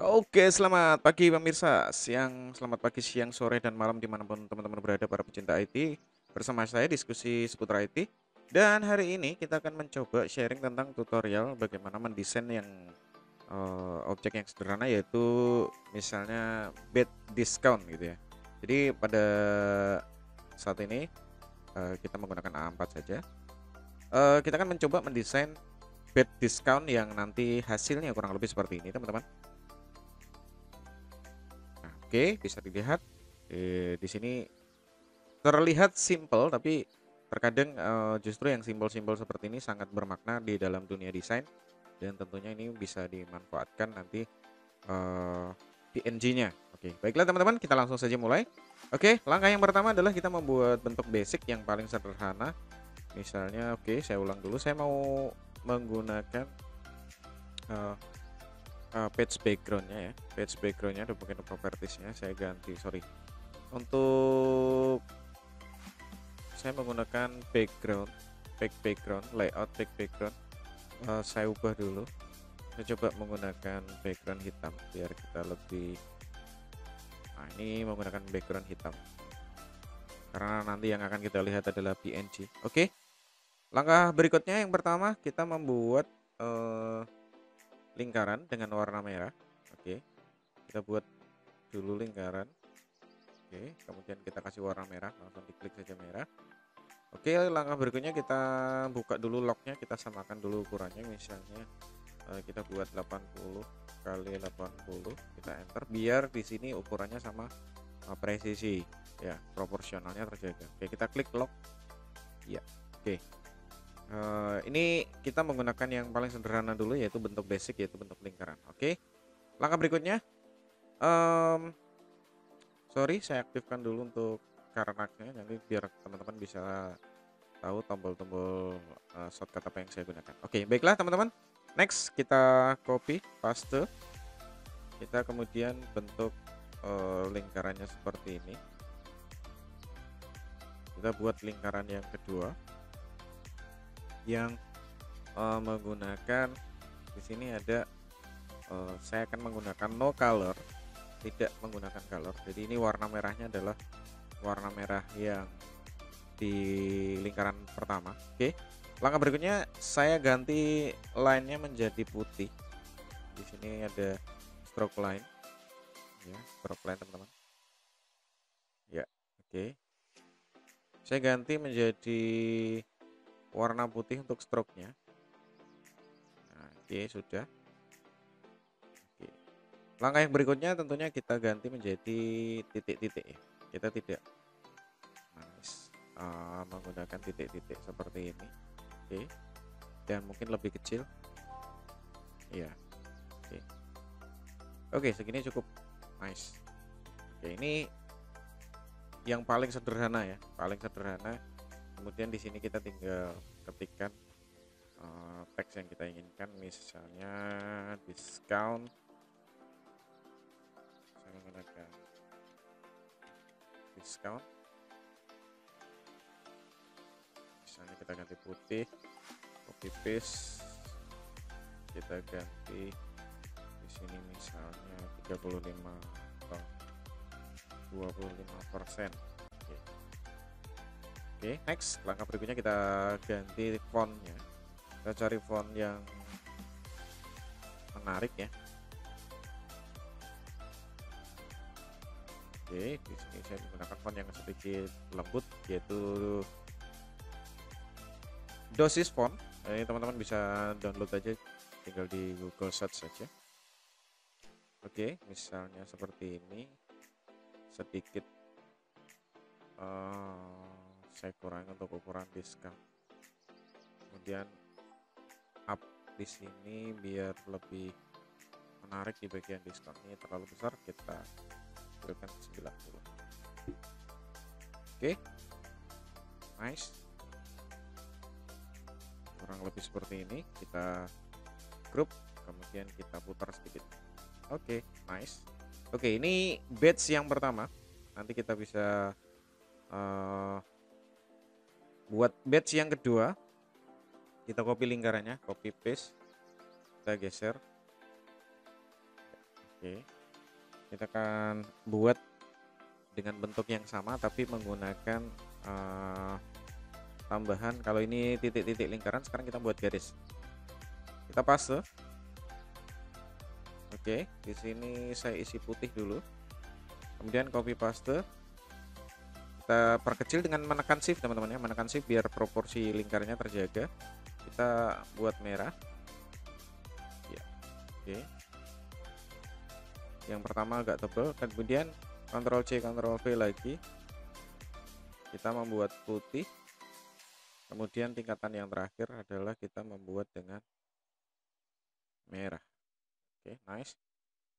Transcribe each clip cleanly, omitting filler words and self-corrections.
Oke, selamat pagi pemirsa, selamat pagi, siang, sore, dan malam dimanapun teman-teman berada para pecinta IT. Bersama saya diskusi seputar IT. Dan hari ini kita akan mencoba sharing tentang tutorial bagaimana mendesain yang objek yang sederhana, yaitu misalnya bed discount gitu ya. Jadi pada saat ini kita menggunakan A4 saja. Kita akan mencoba mendesain bed discount yang nanti hasilnya kurang lebih seperti ini teman-teman. Nah, oke, bisa dilihat di sini terlihat simple, tapi terkadang justru yang simbol-simbol seperti ini sangat bermakna di dalam dunia desain, dan tentunya ini bisa dimanfaatkan nanti eh, PNG-nya. Oke, baiklah teman-teman, kita langsung saja mulai. Oke, langkah yang pertama adalah kita membuat bentuk basic yang paling sederhana. Misalnya, oke, saya ulang dulu. Saya mau menggunakan eh, page backgroundnya ya. Page backgroundnya, mungkin propertiesnya saya ganti. Sorry. Untuk saya menggunakan background layout background. Saya ubah dulu. Saya coba menggunakan background hitam biar kita lebih. Nah, ini menggunakan background hitam karena nanti yang akan kita lihat adalah PNG. Oke. Langkah berikutnya yang pertama kita membuat eh, lingkaran dengan warna merah. Oke. Kita buat dulu lingkaran. Oke, kemudian kita kasih warna merah, langsung diklik saja merah. Oke, langkah berikutnya kita buka dulu lognya, kita samakan dulu ukurannya. Misalnya kita buat 80 kali 80, kita enter biar di sini ukurannya sama presisi ya, proporsionalnya terjaga. Oke, kita klik log ya. Oke, ini kita menggunakan yang paling sederhana dulu, yaitu bentuk basic, yaitu bentuk lingkaran. Oke, langkah berikutnya sorry, saya aktifkan dulu untuk karakternya nanti biar teman-teman bisa tahu tombol-tombol shortcut apa yang saya gunakan. Oke, baiklah teman-teman. Next kita copy paste. Kita kemudian bentuk lingkarannya seperti ini. Kita buat lingkaran yang kedua yang menggunakan di sini ada saya akan menggunakan no color, tidak menggunakan color. Jadi ini warna merahnya adalah warna merah yang di lingkaran pertama. Oke. Langkah berikutnya saya ganti line-nya menjadi putih. Di sini ada stroke line. Ya, stroke line teman-teman. Ya, oke. Saya ganti menjadi warna putih untuk stroke-nya. Nah, oke, sudah. Oke. Langkah yang berikutnya tentunya kita ganti menjadi titik-titik ya. Kita tidak menggunakan titik-titik seperti ini. Oke. Dan mungkin lebih kecil. Iya. Oke. Oke, segini cukup. Nice. Oke, ini yang paling sederhana ya, paling sederhana. Kemudian di sini kita tinggal ketikkan teks yang kita inginkan, misalnya discount. Saya menggunakan discount. Misalnya kita ganti putih, copy paste, kita ganti di sini misalnya 35 atau 25%. Oke. Oke, next langkah berikutnya kita ganti fontnya. Kita cari font yang menarik ya. Oke, di sini saya menggunakan font yang sedikit lembut, yaitu Dosis Font. Ini teman-teman bisa download aja, tinggal di Google Search saja. Oke, misalnya seperti ini. Sedikit saya kurangi untuk ukuran discount. Kemudian up di sini biar lebih menarik di bagian diskon. Ini terlalu besar, kita berikan 90. Oke, nice. Kurang lebih seperti ini. Kita group, kemudian kita putar sedikit. Oke, nice. Oke, ini batch yang pertama. Nanti kita bisa buat batch yang kedua. Kita copy lingkarannya, copy paste, kita geser. Oke, kita akan buat dengan bentuk yang sama tapi menggunakan tambahan. Kalau ini titik-titik lingkaran, sekarang kita buat garis. Kita paste. Oke, di sini saya isi putih dulu. Kemudian copy paste. Kita perkecil dengan menekan shift teman-teman ya, menekan shift biar proporsi lingkarannya terjaga. Kita buat merah. Ya, oke. Yang pertama agak tebal, kemudian Ctrl C Ctrl V lagi, kita membuat putih. Kemudian tingkatan yang terakhir adalah kita membuat dengan merah. Oke, nice.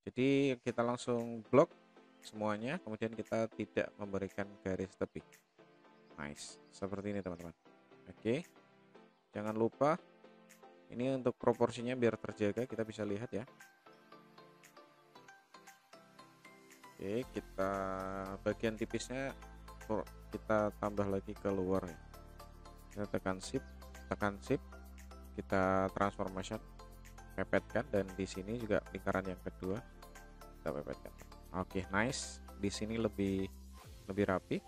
Jadi kita langsung blok semuanya, kemudian kita tidak memberikan garis tepi. Nice, seperti ini teman-teman. Oke, jangan lupa ini untuk proporsinya biar terjaga, kita bisa lihat ya. Oke, kita bagian tipisnya kita tambah lagi ke luar ya. Kita tekan shift, kita transformation, pepetkan, dan di sini juga lingkaran yang kedua kita pepetkan. Oke, nice. Di sini lebih rapi.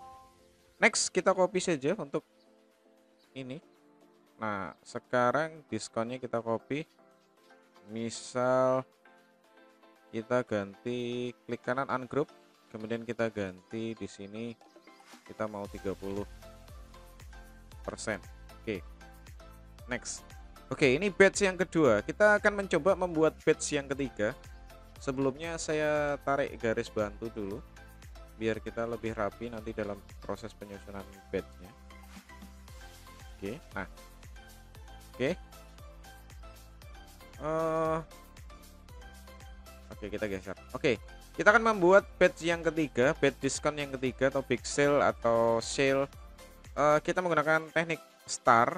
Next, kita copy saja untuk ini. Nah, sekarang diskonnya kita copy. Misal kita ganti, klik kanan ungroup, kemudian kita ganti di sini kita mau 30%. Oke, next. Oke, ini batch yang kedua. Kita akan mencoba membuat batch yang ketiga. Sebelumnya saya tarik garis bantu dulu biar kita lebih rapi nanti dalam proses penyusunan batchnya. Oke, nah, oke. Oke, kita geser. Oke, kita akan membuat batch yang ketiga, batch diskon yang ketiga atau big sale atau sale. Kita menggunakan teknik star.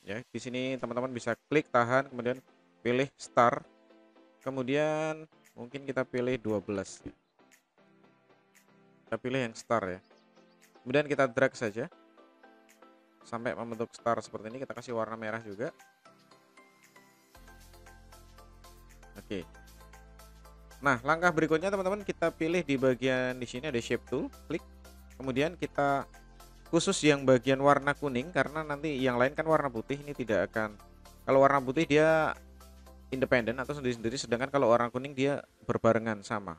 Ya, di sini teman-teman bisa klik tahan, kemudian pilih star. Kemudian mungkin kita pilih 12. Kita pilih yang star ya. Kemudian kita drag saja sampai membentuk star seperti ini. Kita kasih warna merah juga. Oke. Nah, langkah berikutnya teman-teman, kita pilih di bagian di sini ada shape tool, klik. Kemudian kita khusus yang bagian warna kuning karena nanti yang lain kan warna putih, ini tidak akan, kalau warna putih dia independen atau sendiri-sendiri, sedangkan kalau warna kuning dia berbarengan sama.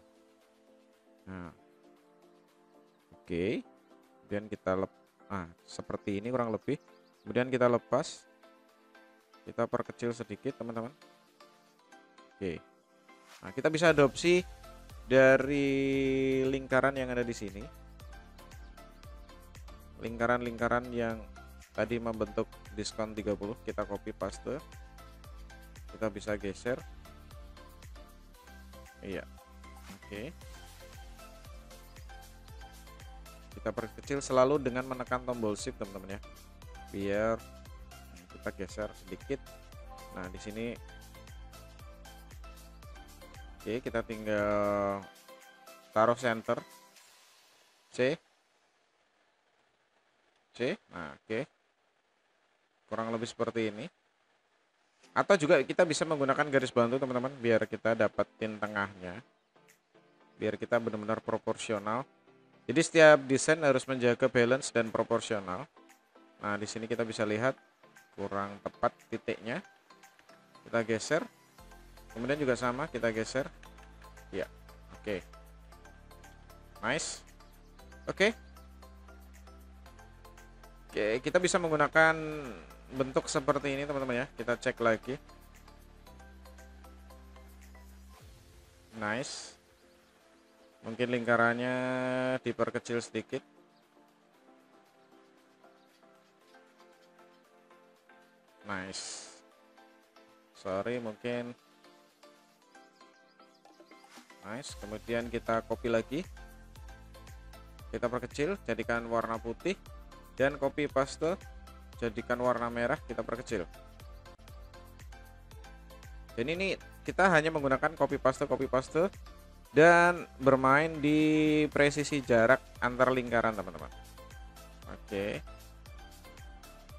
Nah, oke. Kemudian kita seperti ini kurang lebih. Kemudian kita lepas, kita perkecil sedikit teman-teman. Oke. Nah, kita bisa adopsi dari lingkaran yang ada di sini. Lingkaran-lingkaran yang tadi membentuk diskon 30, kita copy paste. Kita bisa geser. Iya. Oke. Kita perkecil selalu dengan menekan tombol shift teman-teman ya. Biar kita geser sedikit. Nah, di sini oke, kita tinggal taruh center C. Nah, oke. Kurang lebih seperti ini. Atau juga kita bisa menggunakan garis bantu teman-teman biar kita dapetin tengahnya. Biar kita benar-benar proporsional. Jadi setiap desain harus menjaga balance dan proporsional. Nah, di sini kita bisa lihat kurang tepat titiknya. Kita geser. Kemudian juga sama, kita geser. Ya, oke. Nice. Oke. Oke, kita bisa menggunakan bentuk seperti ini teman-teman ya. Kita cek lagi. Nice. Mungkin lingkarannya diperkecil sedikit. Nice. Sorry, mungkin nice. Kemudian kita copy lagi, kita perkecil, jadikan warna putih, dan copy paste, jadikan warna merah, kita perkecil. Dan ini kita hanya menggunakan copy paste, dan bermain di presisi jarak antar lingkaran teman-teman. Oke,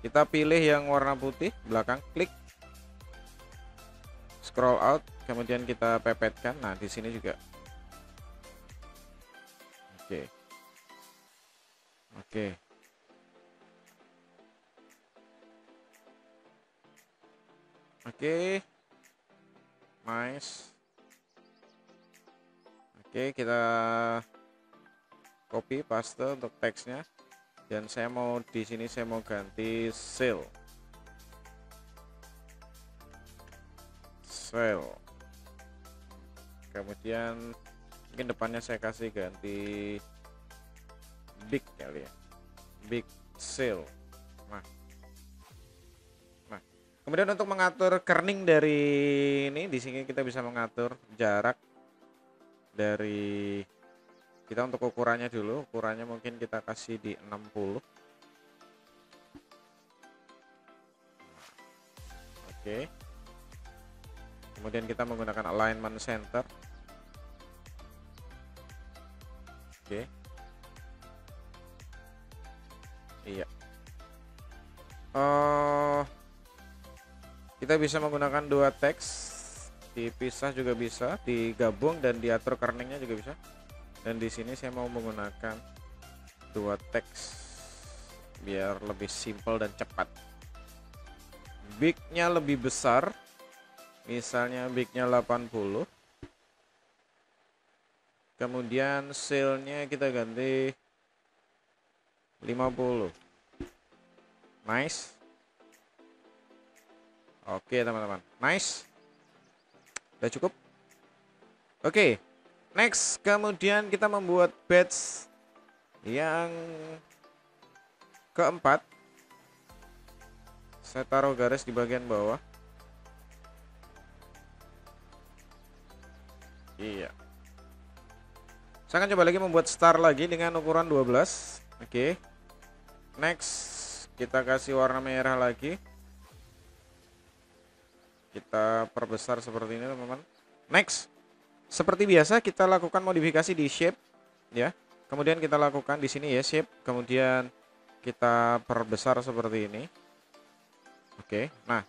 kita pilih yang warna putih belakang, klik, scroll out, kemudian kita pepetkan. Nah, di sini juga. Oke. Oke. Oke. Nice. Oke, kita copy paste untuk teksnya. Dan saya mau di sini saya mau ganti sale. Kemudian mungkin depannya saya kasih ganti big kali ya, big sale. Nah, kemudian untuk mengatur kerning dari ini, di sini kita bisa mengatur jarak dari kita. Untuk ukurannya dulu, ukurannya mungkin kita kasih di 60. Oke. Kemudian kita menggunakan alignment center. Oke. Iya. Kita bisa menggunakan dua teks, dipisah juga bisa, digabung dan diatur kerningnya juga bisa. Dan di sini saya mau menggunakan dua teks biar lebih simpel dan cepat. Big-nya lebih besar. Misalnya big-nya 80. Kemudian sale-nya kita ganti 50. Nice. Oke, teman-teman. Nice. Udah cukup. Oke. Next, kemudian kita membuat badge yang keempat. Saya taruh garis di bagian bawah. Iya. Saya akan coba lagi membuat star lagi dengan ukuran 12. Oke. Next, kita kasih warna merah lagi. Kita perbesar seperti ini, teman-teman. Next, seperti biasa kita lakukan modifikasi di shape ya. Kemudian kita lakukan di sini ya shape, kemudian kita perbesar seperti ini. Oke. Nah,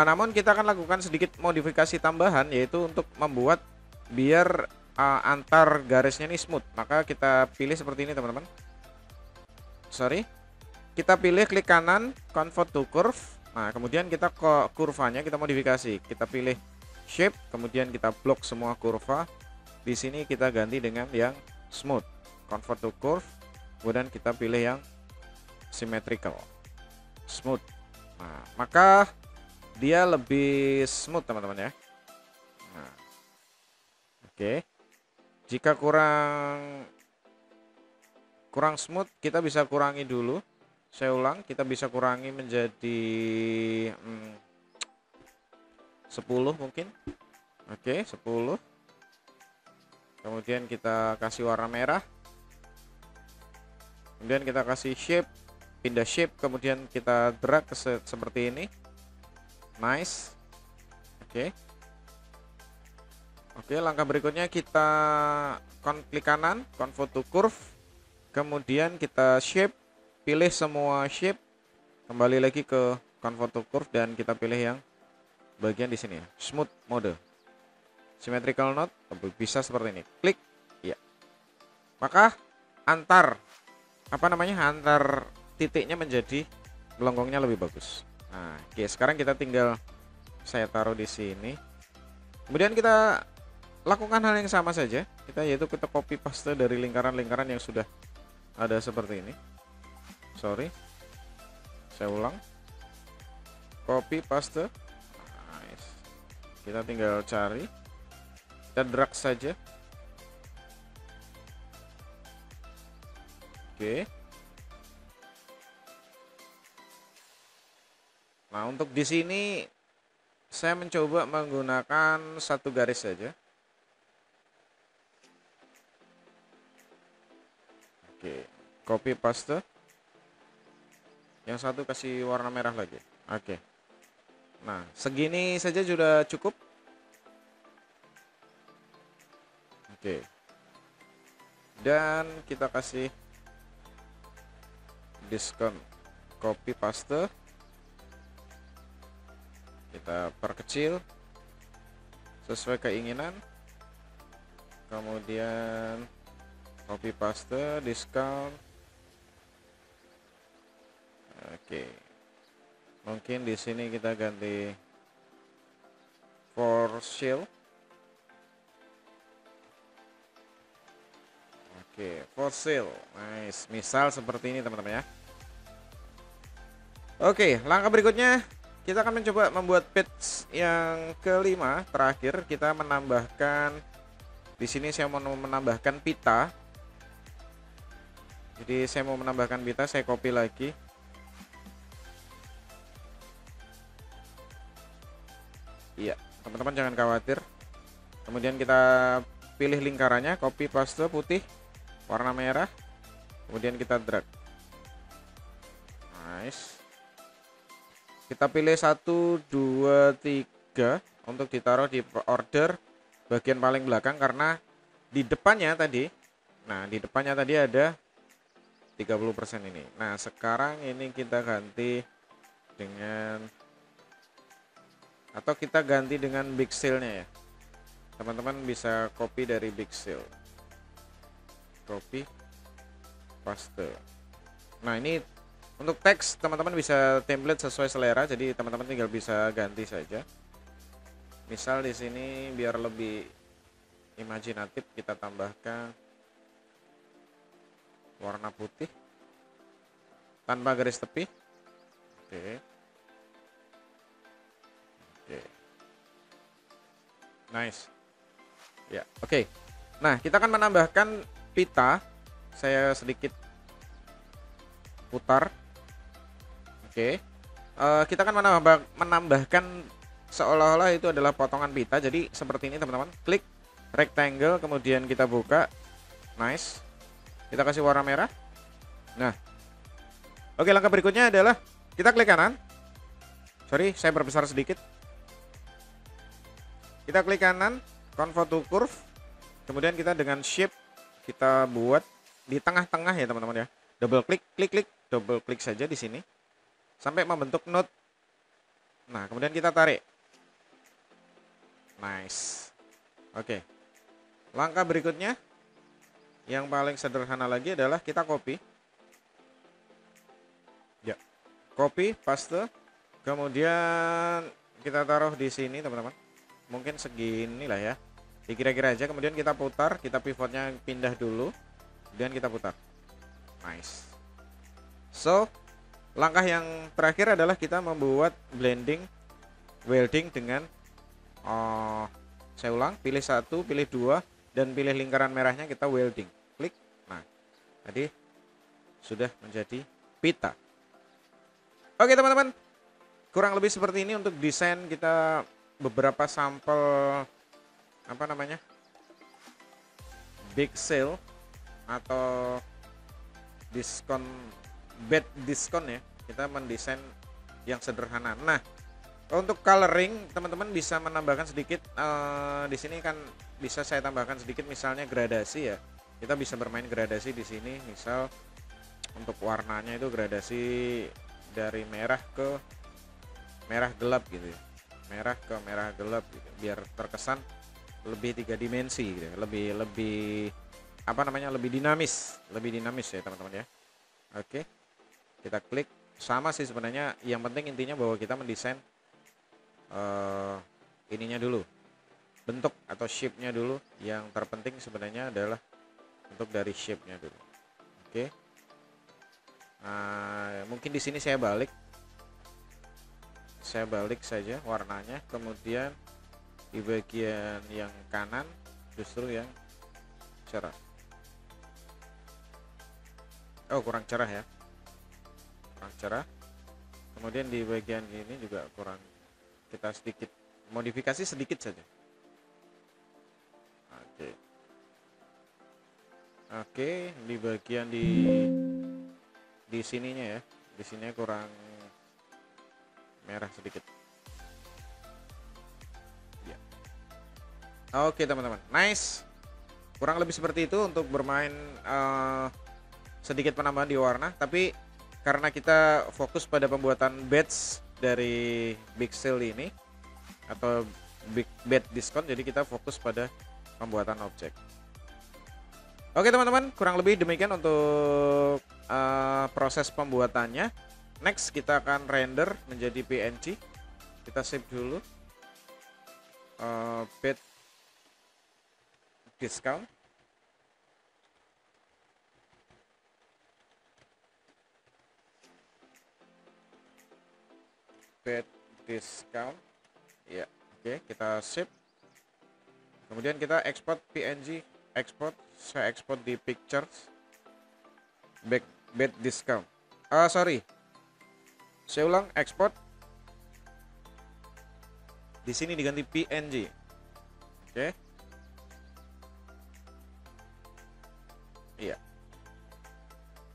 namun kita akan lakukan sedikit modifikasi tambahan, yaitu untuk membuat biar antar garisnya ini smooth. Maka kita pilih seperti ini, teman-teman. Kita pilih klik kanan convert to curve. Nah, kemudian kita ke kurvanya kita modifikasi. Kita pilih shape, kemudian kita blok semua kurva. Di sini kita ganti dengan yang smooth, convert to curve. Kemudian kita pilih yang symmetrical, smooth. Nah, maka dia lebih smooth, teman-teman ya. Nah, oke. Jika kurang smooth, kita bisa kurangi dulu. Saya ulang, kita bisa kurangi menjadi 10 mungkin. Oke, 10. Kemudian kita kasih warna merah. Kemudian kita kasih shape, pindah shape, kemudian kita drag ke seperti ini. Nice. Oke. Oke, langkah berikutnya kita klik kanan, convert to curve. Kemudian kita shape, pilih semua shape. Kembali lagi ke convert to curve dan kita pilih yang bagian di sini ya, smooth mode. Symmetrical node bisa seperti ini. Klik. Ya. Maka antar titiknya menjadi melengkungnya lebih bagus. Nah, oke, sekarang kita tinggal saya taruh di sini. Kemudian kita lakukan hal yang sama saja. Yaitu kita copy paste dari lingkaran-lingkaran yang sudah ada seperti ini. Saya ulang. Copy paste. Nice. Kita tinggal cari. Kita drag saja. Oke. Nah, untuk di sini saya mencoba menggunakan satu garis saja. Oke, copy paste. Yang satu kasih warna merah lagi. Oke. Nah, segini saja sudah cukup. Oke. Dan kita kasih diskon, copy paste. Kita perkecil. sesuai keinginan. Kemudian copy paste, discount. Oke. Mungkin di sini kita ganti for sale. Oke, for sale. Nice. Misal seperti ini teman-teman ya. Oke, langkah berikutnya kita akan mencoba membuat page yang kelima terakhir. Kita menambahkan di sini, saya mau menambahkan pita. Jadi saya mau menambahkan pita, saya copy lagi. Iya, teman-teman jangan khawatir. Kemudian kita pilih lingkarannya, copy paste putih, warna merah. Kemudian kita drag. Nice. Kita pilih 1, 2, 3 untuk ditaruh di order bagian paling belakang, karena di depannya tadi, nah di depannya tadi ada 30% ini. Nah sekarang ini kita ganti dengan, atau kita ganti dengan big sale-nya ya. Teman-teman bisa copy dari big sale, copy paste. Nah ini untuk teks teman-teman bisa template sesuai selera, jadi teman-teman tinggal bisa ganti saja. Misal di sini biar lebih imajinatif kita tambahkan warna putih tanpa garis tepi. Oke. Oke. Nice. Ya, oke. Nah, kita akan menambahkan pita. Saya sedikit putar. Oke, kita akan menambahkan seolah-olah itu adalah potongan pita. Jadi seperti ini teman-teman. Klik rectangle, kemudian kita buka. Nice. Kita kasih warna merah. Nah, oke, langkah berikutnya adalah kita klik kanan. Sorry, saya perbesar sedikit. Kita klik kanan, convert to curve. Kemudian kita dengan shape kita buat di tengah-tengah ya teman-teman ya. Double klik, klik, double klik saja di sini sampai membentuk node. Nah, kemudian kita tarik. Nice. Oke. Langkah berikutnya yang paling sederhana lagi adalah kita copy. Ya. Copy, paste. Kemudian kita taruh di sini, teman-teman. Mungkin segini lah ya. Dikira-kira aja, kemudian kita putar, kita pivotnya pindah dulu, dan kita putar. Nice. So, langkah yang terakhir adalah kita membuat blending welding dengan saya ulang, pilih 1, pilih 2, dan pilih lingkaran merahnya, kita welding. Klik. Nah, tadi sudah menjadi pita. Oke teman-teman, kurang lebih seperti ini untuk desain kita beberapa sampel apa namanya? Big sale atau diskon, bad diskon ya. Kita mendesain yang sederhana. Nah, untuk coloring teman-teman bisa menambahkan sedikit. Di sini kan bisa saya tambahkan sedikit, misalnya gradasi ya. Kita bisa bermain gradasi di sini. Misal untuk warnanya itu gradasi dari merah ke merah gelap gitu ya. Merah ke merah gelap gitu. Biar terkesan lebih 3 dimensi gitu ya. Lebih apa namanya? Lebih dinamis ya teman-teman ya. Oke. Kita klik. Sama sih sebenarnya, yang penting intinya bahwa kita mendesain ininya dulu, bentuk atau shape-nya dulu. Yang terpenting sebenarnya adalah untuk dari shape-nya dulu. Oke. Nah, mungkin di sini saya balik saja warnanya, kemudian di bagian yang kanan justru yang cerah. Oh, kurang cerah ya. Kurang cerah. Kemudian di bagian ini juga kurang, kita sedikit modifikasi sedikit saja. Oke, di bagian di sininya ya. Di sininya kurang merah sedikit. Ya. Oke, teman-teman. Nice. Kurang lebih seperti itu untuk bermain sedikit penambahan di warna, tapi karena kita fokus pada pembuatan badge dari Big Sale ini atau big bad discount, jadi kita fokus pada pembuatan objek. Oke teman-teman, kurang lebih demikian untuk proses pembuatannya. Next kita akan render menjadi PNG. Kita save dulu bad discount. Bad discount. Ya, oke, kita save. Kemudian kita export PNG, export. Saya export di pictures. Bad discount. Sorry. Saya ulang, export. Di sini diganti PNG. Oke. Iya.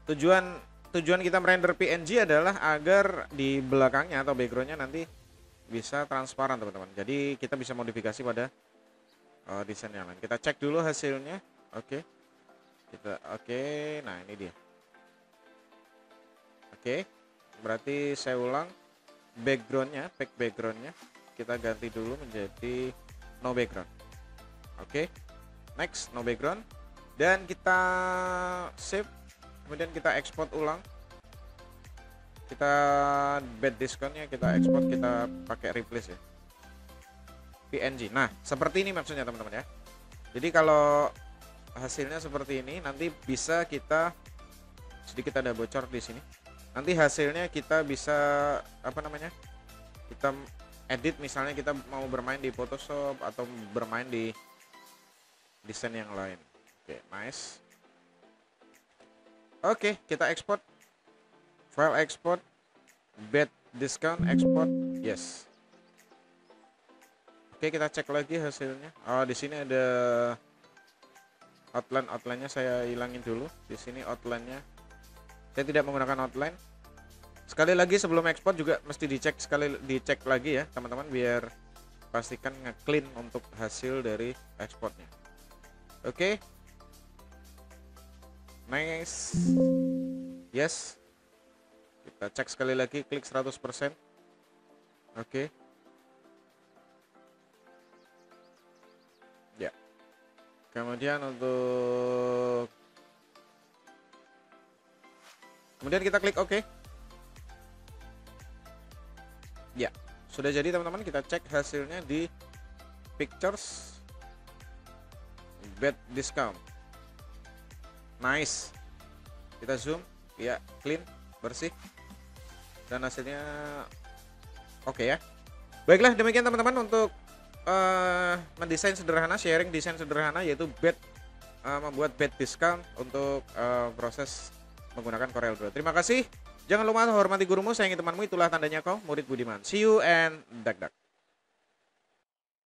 Tujuan kita merender PNG adalah agar di belakangnya atau backgroundnya nanti bisa transparan teman-teman. Jadi kita bisa modifikasi pada desain yang lain. Kita cek dulu hasilnya. Oke. Nah ini dia. Oke. Berarti saya ulang, backgroundnya kita ganti dulu menjadi no background. Oke. Next, no background. Dan kita save. Kemudian kita ekspor ulang. Kita bad discountnya kita ekspor, kita pakai replace ya, PNG. Nah seperti ini maksudnya teman-teman ya. Jadi kalau hasilnya seperti ini, nanti bisa kita sedikit ada bocor di sini. Nanti hasilnya kita bisa kita edit, misalnya kita mau bermain di Photoshop atau bermain di desain yang lain. Oke, nice. Oke, kita ekspor. File export, bad discount, export, yes. Oke, kita cek lagi hasilnya. Di sini ada outline-nya saya hilangin dulu. Di sini outline-nya saya tidak menggunakan outline. Sekali lagi sebelum ekspor juga mesti dicek lagi ya teman-teman, biar pastikan nge-clean untuk hasil dari ekspornya. Oke. Nice. Yes. Kita cek sekali lagi, klik 100%. Oke. Ya. Kemudian kita klik OK. Ya, sudah jadi teman-teman. Kita cek hasilnya di pictures, bad discount. Nice. Kita zoom, ya, clean, bersih. Dan hasilnya oke ya. Baiklah, demikian teman-teman untuk mendesain sederhana, sharing desain sederhana, yaitu membuat bad discount untuk proses menggunakan Corel Draw. Terima kasih. Jangan lupa hormati gurumu, sayangi temanmu, itulah tandanya kau murid budiman. See you and dak dak.